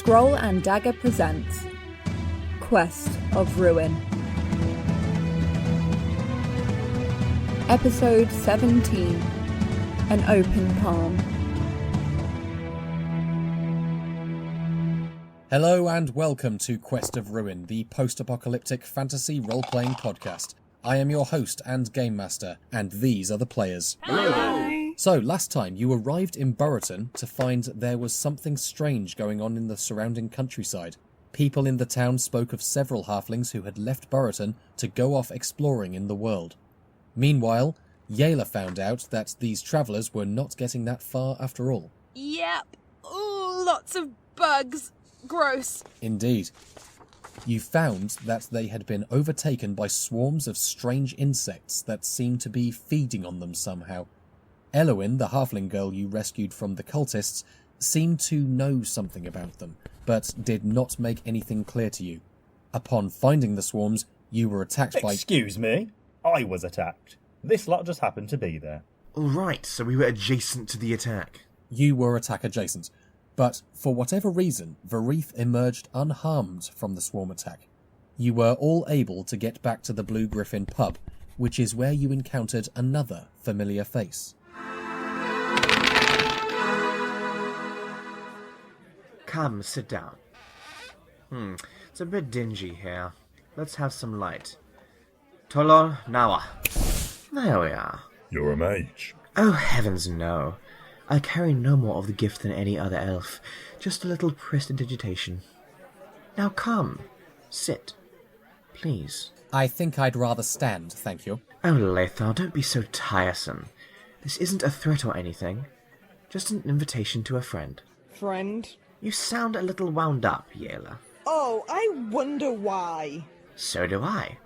Scroll and Dagger presents Quest of Ruin. Episode 17, An Open Palm. Hello and welcome to Quest of Ruin, the post-apocalyptic fantasy role-playing podcast. I am your host and game master, and these are the players. Hello! So, last time you arrived in Burreton to find there was something strange going on in the surrounding countryside. People in the town spoke of several halflings who had left Burreton to go off exploring in the world. Meanwhile, Aiolin found out that these travellers were not getting that far after all. Yep. Ooh, lots of bugs. Gross. Indeed. You found that they had been overtaken by swarms of strange insects that seemed to be feeding on them somehow. Aiolin, the halfling girl you rescued from the cultists, seemed to know something about them, but did not make anything clear to you. Upon finding the swarms, you were attacked by... Excuse me? I was attacked. This lot just happened to be there. Alright, so we were adjacent to the attack. You were attack adjacent, but for whatever reason, Vurieth emerged unharmed from the swarm attack. You were all able to get back to the Blue Griffin pub, which is where you encountered another familiar face. Come, sit down. It's a bit dingy here. Let's have some light. Tolol Nawa. There we are. You're a mage. Oh, heavens no. I carry no more of the gift than any other elf. Just a little prestidigitation. Now come. Sit. Please. I think I'd rather stand, thank you. Oh, Laethar, don't be so tiresome. This isn't a threat or anything. Just an invitation to a friend. Friend? You sound a little wound up, Aiolin. Oh, I wonder why. So do I.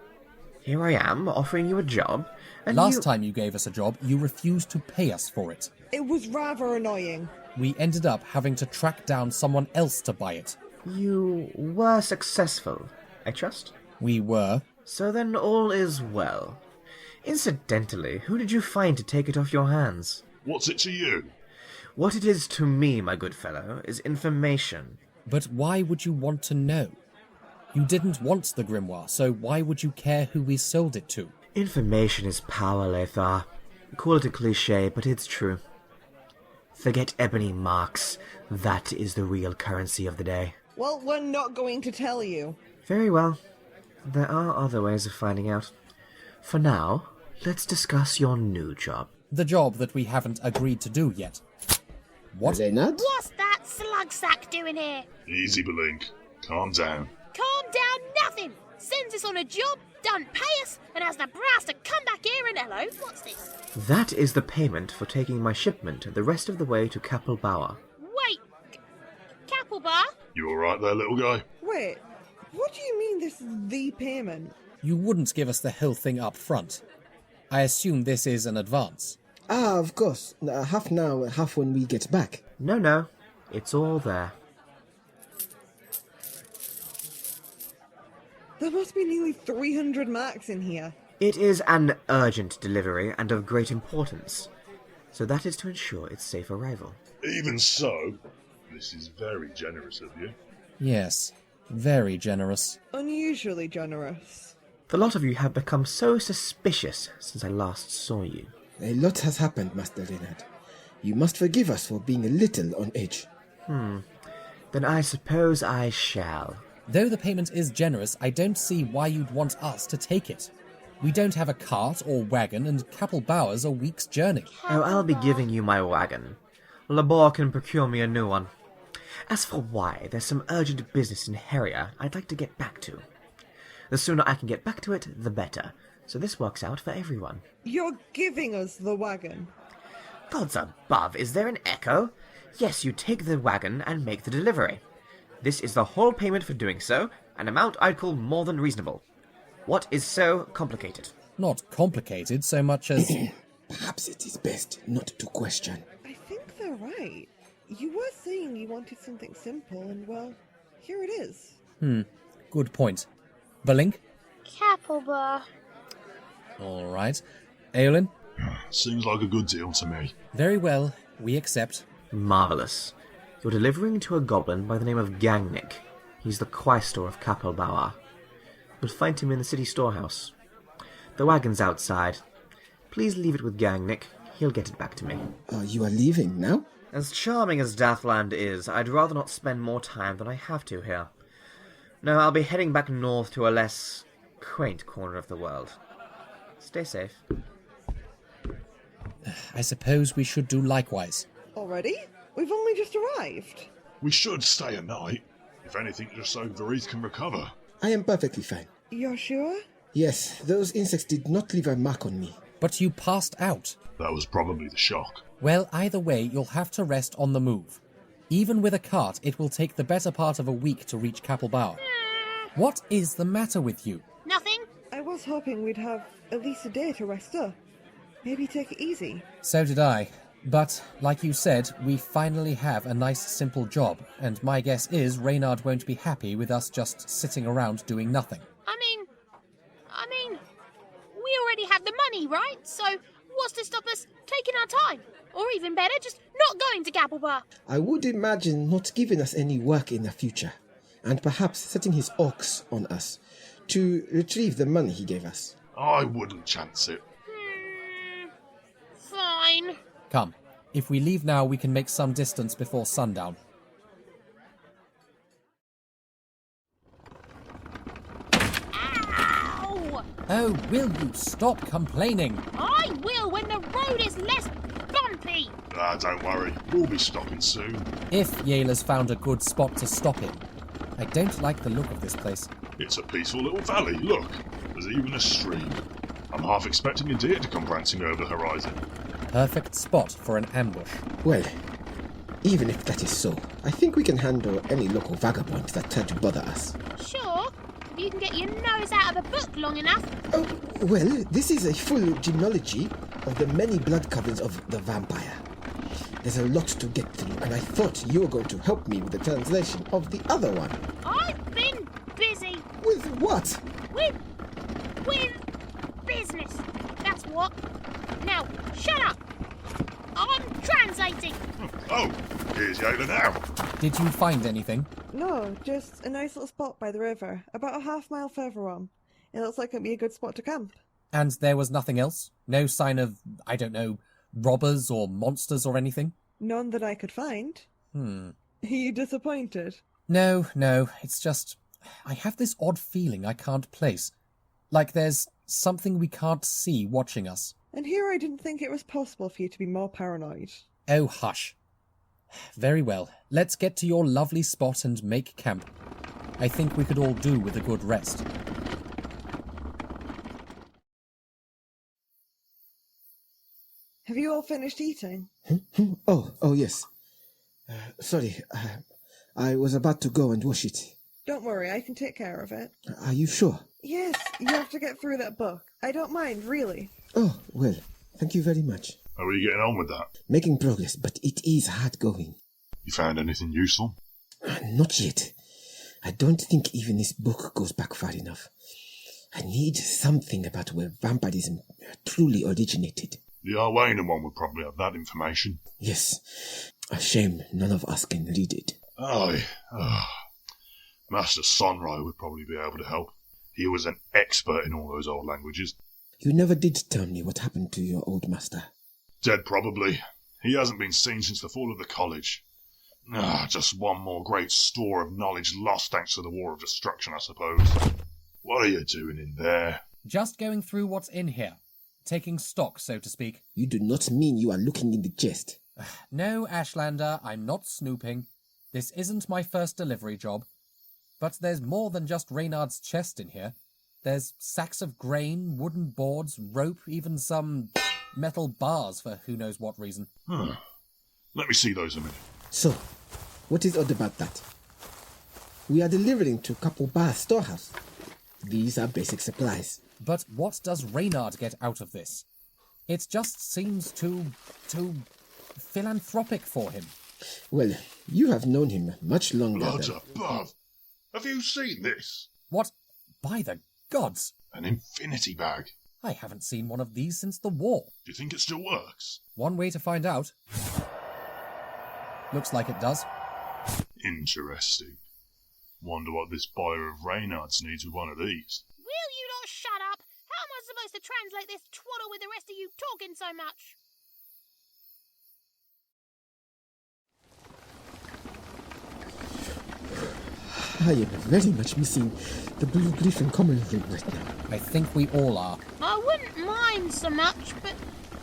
Here I am, offering you a job, and Last time you gave us a job, you refused to pay us for it. It was rather annoying. We ended up having to track down someone else to buy it. You were successful, I trust? We were. So then all is well. Incidentally, who did you find to take it off your hands? What's it to you? What it is to me, my good fellow, is information. But why would you want to know? You didn't want the grimoire, so why would you care who we sold it to? Information is power, Laethar. Call it a cliché, but it's true. Forget ebony marks. That is the real currency of the day. Well, we're not going to tell you. Very well. There are other ways of finding out. For now, let's discuss your new job. The job that we haven't agreed to do yet. What? Reynard? What's that slug sack doing here? Easy, Balink. Calm down. Calm down nothing! Sends us on a job, don't pay us, and has the brass to come back here and hello, what's this? That is the payment for taking my shipment the rest of the way to Capelbauer. Wait, Capelbar? You alright there, little guy? Wait, what do you mean this is the payment? You wouldn't give us the whole thing up front. I assume this is an advance. Ah, of course. Half now, half when we get back. No, it's all there. There must be nearly 300 marks in here. It is an urgent delivery and of great importance, so that is to ensure its safe arrival. Even so, this is very generous of you. Yes, very generous. Unusually generous. The lot of you have become so suspicious since I last saw you. A lot has happened, Master Reynard. You must forgive us for being a little on edge. Then I suppose I shall. Though the payment is generous, I don't see why you'd want us to take it. We don't have a cart or wagon, and Capelbauer's a week's journey. Oh, I'll be giving you my wagon. Labor can procure me a new one. As for why, there's some urgent business in Harrier I'd like to get back to. The sooner I can get back to it, the better. So this works out for everyone. You're giving us the wagon. Gods above, is there an echo? Yes, you take the wagon and make the delivery. This is the whole payment for doing so, an amount I'd call more than reasonable. What is so complicated? Not complicated so much as... Perhaps it is best not to question. I think they're right. You were saying you wanted something simple, and well, here it is. Good point. Balink? Capelbar. All right. Aiolin? Seems like a good deal to me. Very well. We accept. Marvellous. You're delivering to a goblin by the name of Gangnick. He's the quaestor of Capelbauer. You'll find him in the city storehouse. The wagon's outside. Please leave it with Gangnick. He'll get it back to me. You are leaving now? As charming as Dathland is, I'd rather not spend more time than I have to here. No, I'll be heading back north to a less quaint corner of the world. Stay safe. I suppose we should do likewise. Already? We've only just arrived. We should stay a night. If anything, just so Vurieth can recover. I am perfectly fine. You're sure? Yes, those insects did not leave a mark on me. But you passed out. That was probably the shock. Well, either way, you'll have to rest on the move. Even with a cart, it will take the better part of a week to reach Capelbauer. What is the matter with you? Nothing. I was hoping we'd have at least a day to rest up. Maybe take it easy. So did I. But, like you said, we finally have a nice simple job, and my guess is Reynard won't be happy with us just sitting around doing nothing. I mean, we already have the money, right? So what's to stop us taking our time? Or even better, just not going to Capelbauer? I would imagine not giving us any work in the future, and perhaps setting his ox on us to retrieve the money he gave us. I wouldn't chance it. Fine. Come, if we leave now, we can make some distance before sundown. Ow! Oh, will you stop complaining? I will when the road is less bumpy. Don't worry, we'll be stopping soon. If Yaela's found a good spot to stop in. I don't like the look of this place. It's a peaceful little valley, look. There's even a stream. I'm half expecting a deer to come prancing over the horizon. Perfect spot for an ambush. Well, even if that is so, I think we can handle any local vagabond that tried to bother us. Sure, if you can get your nose out of a book long enough. Oh, well, this is a full genealogy of the many blood cousins of the vampire. There's a lot to get through, and I thought you were going to help me with the translation of the other one. I've been busy. With what? With business. That's what. Now, shut up. I'm translating. Oh, here's Aiolin now. Did you find anything? No, just a nice little spot by the river, about a half-mile further on. It looks like it'd be a good spot to camp. And there was nothing else? No sign of, I don't know, robbers or monsters or anything? None that I could find. Are you disappointed? No, it's just, I have this odd feeling I can't place. Like there's something we can't see watching us. And here I didn't think it was possible for you to be more paranoid. Oh, hush. Very well, let's get to your lovely spot and make camp. I think we could all do with a good rest. Have you all finished eating? Oh, yes. Sorry, I was about to go and wash it. Don't worry, I can take care of it. Are you sure? Yes, you have to get through that book. I don't mind, really. Oh, well, thank you very much. How are you getting on with that? Making progress, but it is hard going. You found anything useful? Not yet. I don't think even this book goes back far enough. I need something about where vampirism truly originated. The Aiolin one would probably have that information. Yes. A shame none of us can read it. Aye. Master Sonrai would probably be able to help. He was an expert in all those old languages. You never did tell me what happened to your old master. Dead, probably. He hasn't been seen since the fall of the college. Just one more great store of knowledge lost thanks to the War of Destruction, I suppose. What are you doing in there? Just going through what's in here. Taking stock, so to speak. You do not mean you are looking in the chest. No, Ashlander, I'm not snooping. This isn't my first delivery job. But there's more than just Reynard's chest in here. There's sacks of grain, wooden boards, rope, even some metal bars for who knows what reason. Let me see those a minute. So, what is odd about that? We are delivering to Capelbauer storehouse. These are basic supplies. But what does Reynard get out of this? It just seems too philanthropic for him. Well, you have known him much longer Blood than... above! Have you seen this? What? By the gods! An infinity bag. I haven't seen one of these since the war. Do you think it still works? One way to find out. Looks like it does. Interesting. Wonder what this buyer of Reynard's needs with one of these. Will you not shut up? How am I supposed to translate this twaddle with the rest of you talking so much? I am very much missing the blue griffin common room right now. I think we all are. I wouldn't mind so much, but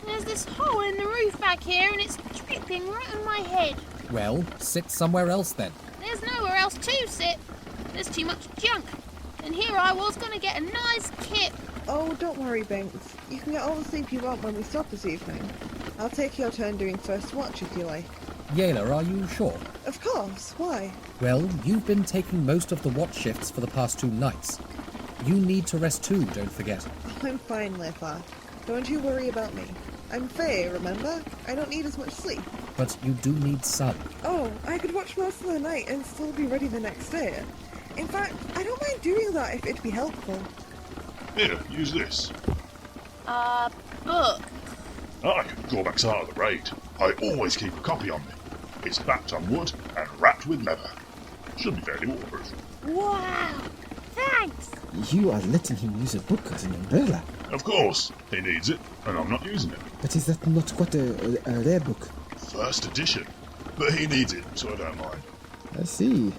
there's this hole in the roof back here and it's dripping right on my head. Well, sit somewhere else then. There's nowhere else to sit. There's too much junk. And here I was going to get a nice kip. Oh, don't worry, Binks. You can get all the sleep you want when we stop this evening. I'll take your turn doing first watch if you like. Yaela, are you sure? Of course. Why? Well, you've been taking most of the watch shifts for the past 2 nights. You need to rest too, don't forget. Oh, I'm fine, Laethar. Don't you worry about me. I'm Fae, remember? I don't need as much sleep. But you do need sun. Oh, I could watch most of the night and still be ready the next day. In fact, I don't mind doing that if it'd be helpful. Here, use this. Book. I can go back out of the raid. I always keep a copy on me. It's backed on wood and wrapped with leather. Should be fairly waterproof. Wow. Thanks. You are letting him use a book as an umbrella. Of course, he needs it, and I'm not using it. But is that not quite a rare book? First edition. But he needs it, so I don't mind. I see.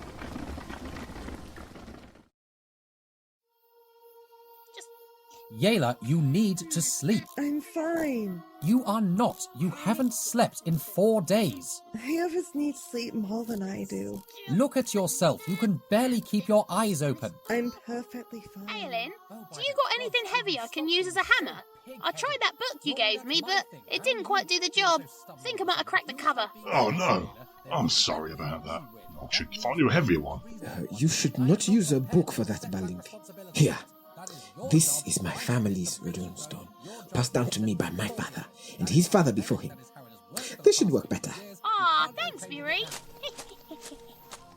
Yaela, you need to sleep. I'm fine. You are not. You haven't slept in 4 days. The others need sleep more than I do. Look at yourself. You can barely keep your eyes open. I'm perfectly fine. Aiolin, do you got anything heavy I can use as a hammer? I tried that book you gave me, but it didn't quite do the job. Think I might have cracked the cover. Oh no, I'm sorry about that. I should find you a heavier one. You should not use a book for that, Balink. Here. This is my family's runestone, passed down to me by my father, and his father before him. This should work better. Ah, thanks, Barrie.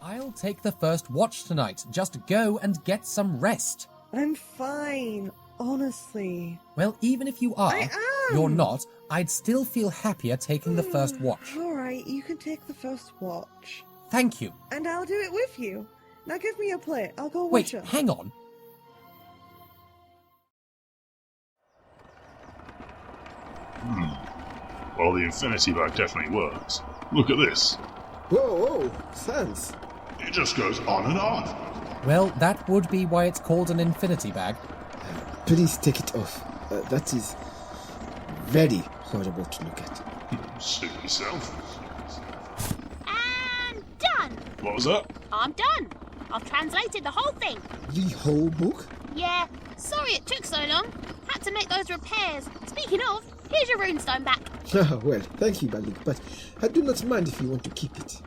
I'll take the first watch tonight. Just go and get some rest. I'm fine, honestly. Well, even if you are, I am. you're not, I'd still feel happier taking the first watch. Alright, you can take the first watch. Thank you. And I'll do it with you. Now give me a plate. I'll go Wait, watch her. hang on. Well, the infinity bag definitely works. Look at this. Whoa, thanks. It just goes on and on. Well, that would be why it's called an infinity bag. Please take it off. That is very horrible to look at. Suit yourself. And done. What was that? I'm done. I've translated the whole thing. The whole book? Yeah, sorry it took so long. Had to make those repairs. Speaking of, here's your runestone back. Well, thank you, Balink, but I do not mind if you want to keep it.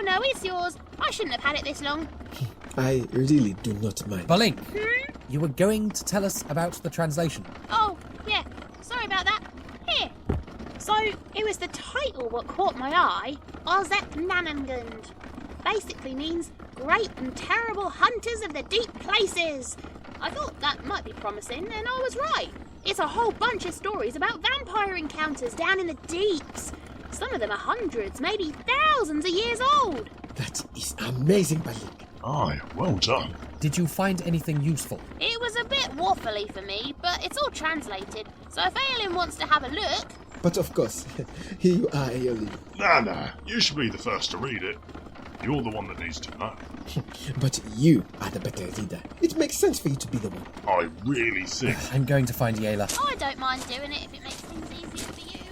No, it's yours. I shouldn't have had it this long. I really do not mind. Balink, you were going to tell us about the translation. Oh, yeah, sorry about that. Here. So, it was the title what caught my eye. Ozek Nanangund. Basically means great and terrible hunters of the deep places. I thought that might be promising, and I was right. It's a whole bunch of stories about vampire encounters down in the deeps. Some of them are hundreds, maybe thousands of years old. That is amazing, Balink. Aye, well done. Did you find anything useful? It was a bit waffly for me, but it's all translated. So if Aiolin wants to have a look... But of course, here you are, Aiolin. Nah, you should be the first to read it. You're the one that needs to know. But you are the better reader. It makes sense for you to be the one. I really think... I'm going to find Yaela. I don't mind doing it if it makes things easier for you.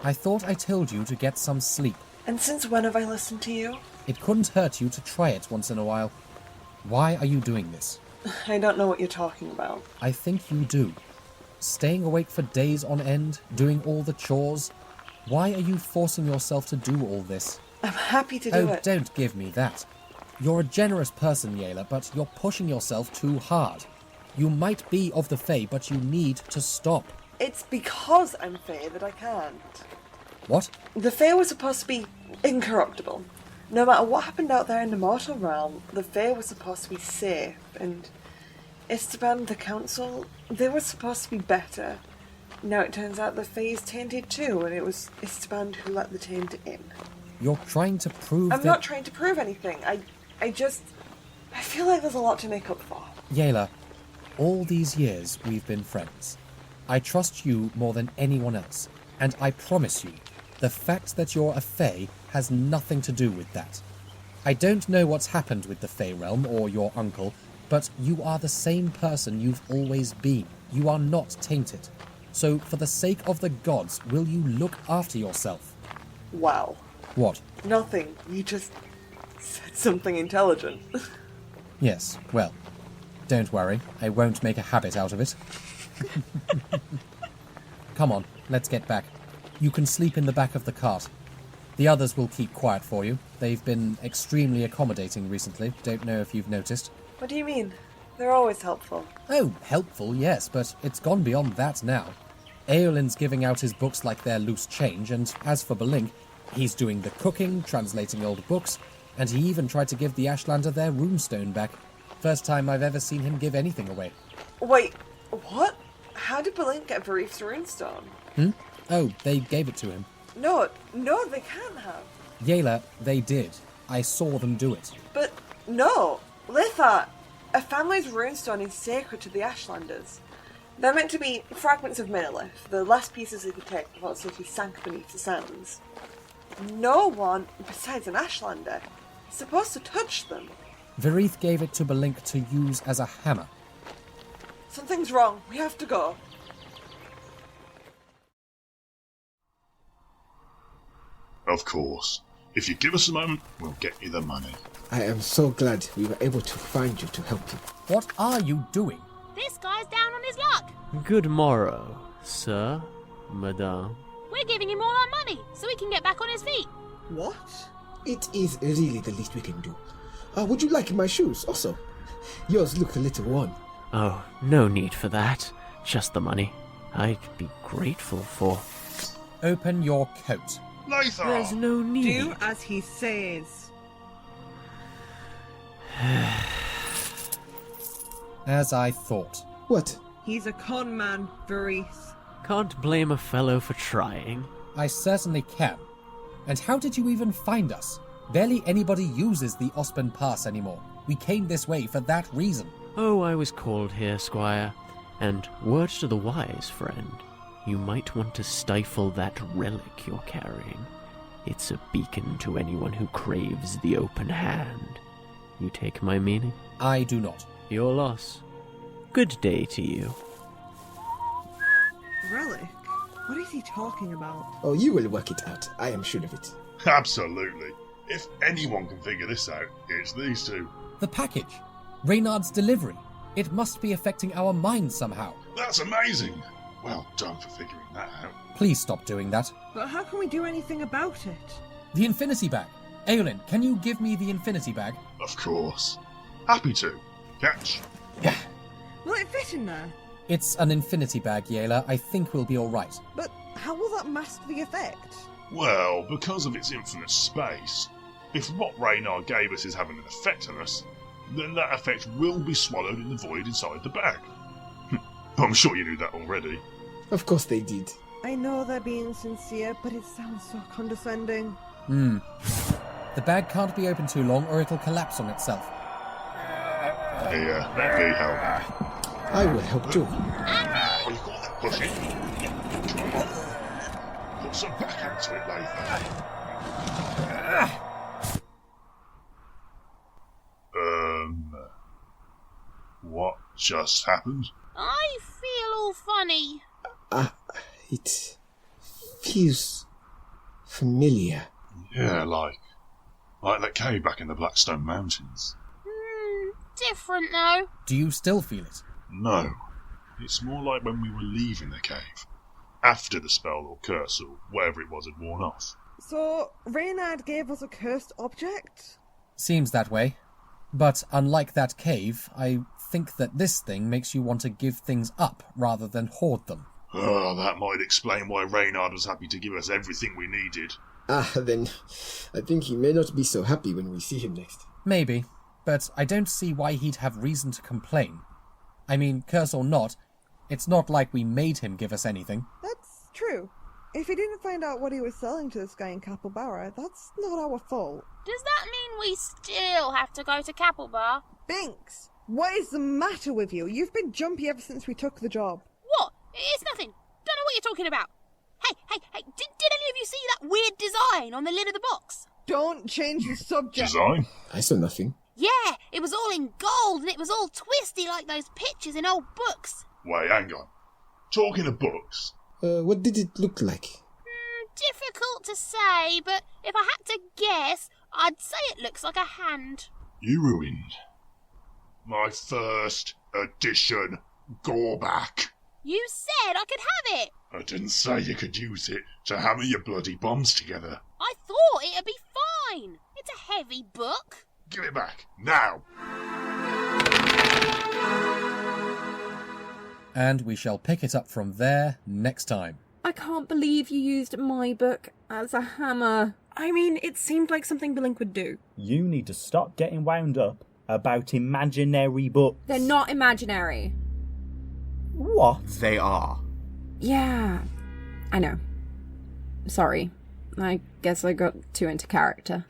I thought I told you to get some sleep. And since when have I listened to you? It couldn't hurt you to try it once in a while. Why are you doing this? I don't know what you're talking about. I think you do. Staying awake for days on end, doing all the chores. Why are you forcing yourself to do all this? I'm happy to do it. Don't give me that. You're a generous person, Yaela, but you're pushing yourself too hard. You might be of the Fae, but you need to stop. It's because I'm Fae that I can't. What? The Fae were supposed to be incorruptible. No matter what happened out there in the mortal realm, the Fae were supposed to be safe, and Esteban, the council, they were supposed to be better. now it turns out the Fae's tainted too, and it was Istvan who let the taint in. You're trying to prove I'm not trying to prove anything. I feel like there's a lot to make up for. Yayla, all these years we've been friends. I trust you more than anyone else, and I promise you, the fact that you're a Fae has nothing to do with that. I don't know what's happened with the Fae realm or your uncle, but you are the same person you've always been. You are not tainted. So, for the sake of the gods, will you look after yourself? Wow. What? Nothing. You just said something intelligent. Yes, well, don't worry. I won't make a habit out of it. Come on, let's get back. You can sleep in the back of the cart. The others will keep quiet for you. They've been extremely accommodating recently. Don't know if you've noticed. What do you mean? They're always helpful. Oh, helpful, yes, but it's gone beyond that now. Aiolin's giving out his books like they're loose change, and as for Balink, he's doing the cooking, translating old books, and he even tried to give the Ashlander their runestone back. First time I've ever seen him give anything away. Wait, what? How did Balink get Vurieth's runestone? Oh, they gave it to him. No, they can't have. Yayla, they did. I saw them do it. But no, Laethar, a family's runestone is sacred to the Ashlanders. They're meant to be fragments of Monolith, the last pieces they could take before the city sank beneath the sands. No one, besides an Ashlander, is supposed to touch them. Vurieth gave it to Balink to use as a hammer. Something's wrong. We have to go. Of course. If you give us a moment, we'll get you the money. I am so glad we were able to find you to help you. What are you doing? This guy's down on his luck. Good morrow, sir, madame. We're giving him all our money so he can get back on his feet. What? It is really the least we can do. Would you like my shoes also? Yours look a little worn. Oh, no need for that. Just the money. I'd be grateful for. Open your coat. Laethar! There's no need. Do as he says. As I thought. What? He's a con man, Vurieth. Can't blame a fellow for trying. I certainly can. And how did you even find us? Barely anybody uses the Ospen Pass anymore. We came this way for that reason. Oh, I was called here, Squire. And word to the wise, friend. You might want to stifle that relic you're carrying. It's a beacon to anyone who craves the open hand. You take my meaning? I do not. Your loss. Good day to you. Relic? What is he talking about? Oh, you will work it out. I am sure of it. Absolutely. If anyone can figure this out, it's these two. The package. Reynard's delivery. It must be affecting our minds somehow. That's amazing. Well done for figuring that out. Please stop doing that. But how can we do anything about it? The infinity bag. Aiolin, can you give me the infinity bag? Of course. Happy to. Catch. Will it fit in there? It's an infinity bag, Yayla. I think we'll be alright. But how will that mask the effect? Well, because of its infinite space, if what Reynard gave us is having an effect on us, then that effect will be swallowed in the void inside the bag. I'm sure you knew that already. Of course they did. I know they're being sincere, but it sounds so condescending. The bag can't be open too long or it'll collapse on itself. Here, let me help. I will help too. What do you call that? Push it. Come on. Put some back into it, Laethar. What just happened? I feel all funny. It feels familiar. Yeah, like that cave back in the Blackstone Mountains. Different though. Do you still feel it? No, it's more like when we were leaving the cave, after the spell or curse or whatever it was had worn off. So, Reynard gave us a cursed object? Seems that way. But unlike that cave, I think that this thing makes you want to give things up rather than hoard them. Oh, that might explain why Reynard was happy to give us everything we needed. Then I think he may not be so happy when we see him next. Maybe, but I don't see why he'd have reason to complain. I mean, curse or not, It's not like we made him give us anything. That's true. If he didn't find out what he was selling to this guy in Capybara, that's not our fault. Does that mean we still have to go to Capybara? Binks, what is the matter with you? You've been jumpy ever since we took the job. What? It's nothing. Don't know what you're talking about. Hey, did any of you see that weird design on the lid of the box? Don't change the subject. Design? I saw nothing. Yeah, it was all in gold and it was all twisty like those pictures in old books. Wait, hang on. Talking of books. What did it look like? Difficult to say, but if I had to guess, I'd say it looks like a hand. You ruined my first edition Gorback. You said I could have it. I didn't say you could use it to hammer your bloody bombs together. I thought it'd be fine. It's a heavy book. Give it back, now! And we shall pick it up from there next time. I can't believe you used my book as a hammer. I mean, it seemed like something Balink would do. You need to stop getting wound up about imaginary books. They're not imaginary. What? They are. Yeah, I know. Sorry. I guess I got too into character.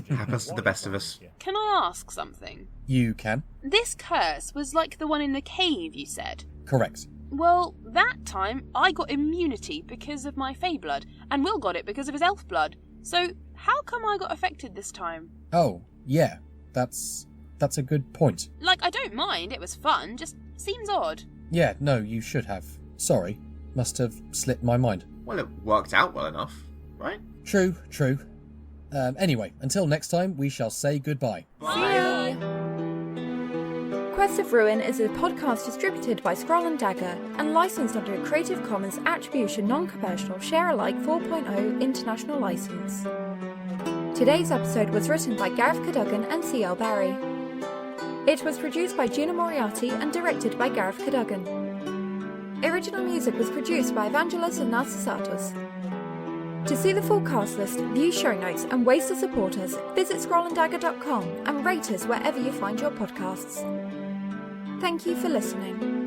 Happens to the best of us. Can I ask something? You can. This curse was like the one in the cave, you said? Correct. Well, that time I got immunity because of my Fey blood, and Will got it because of his elf blood. So, how come I got affected this time? Oh, yeah. That's a good point. Like, I don't mind, it was fun, just seems odd. Yeah, no, you should have. Sorry. Must have slipped my mind. Well, it worked out well enough, right? True. Anyway, until next time, we shall say goodbye. Bye. Quest of Ruin is a podcast distributed by Scroll and Dagger and licensed under a Creative Commons Attribution Non-Commercial Share-alike 4.0 International License. Today's episode was written by Gareth Cadogan and Ciel Barrie. It was produced by Gina Moriarty and directed by Gareth Cadogan. Original music was produced by Evangelos and Narcissatos. To see the full cast list, view show notes and ways to support us, visit scrollanddagger.com and rate us wherever you find your podcasts. Thank you for listening.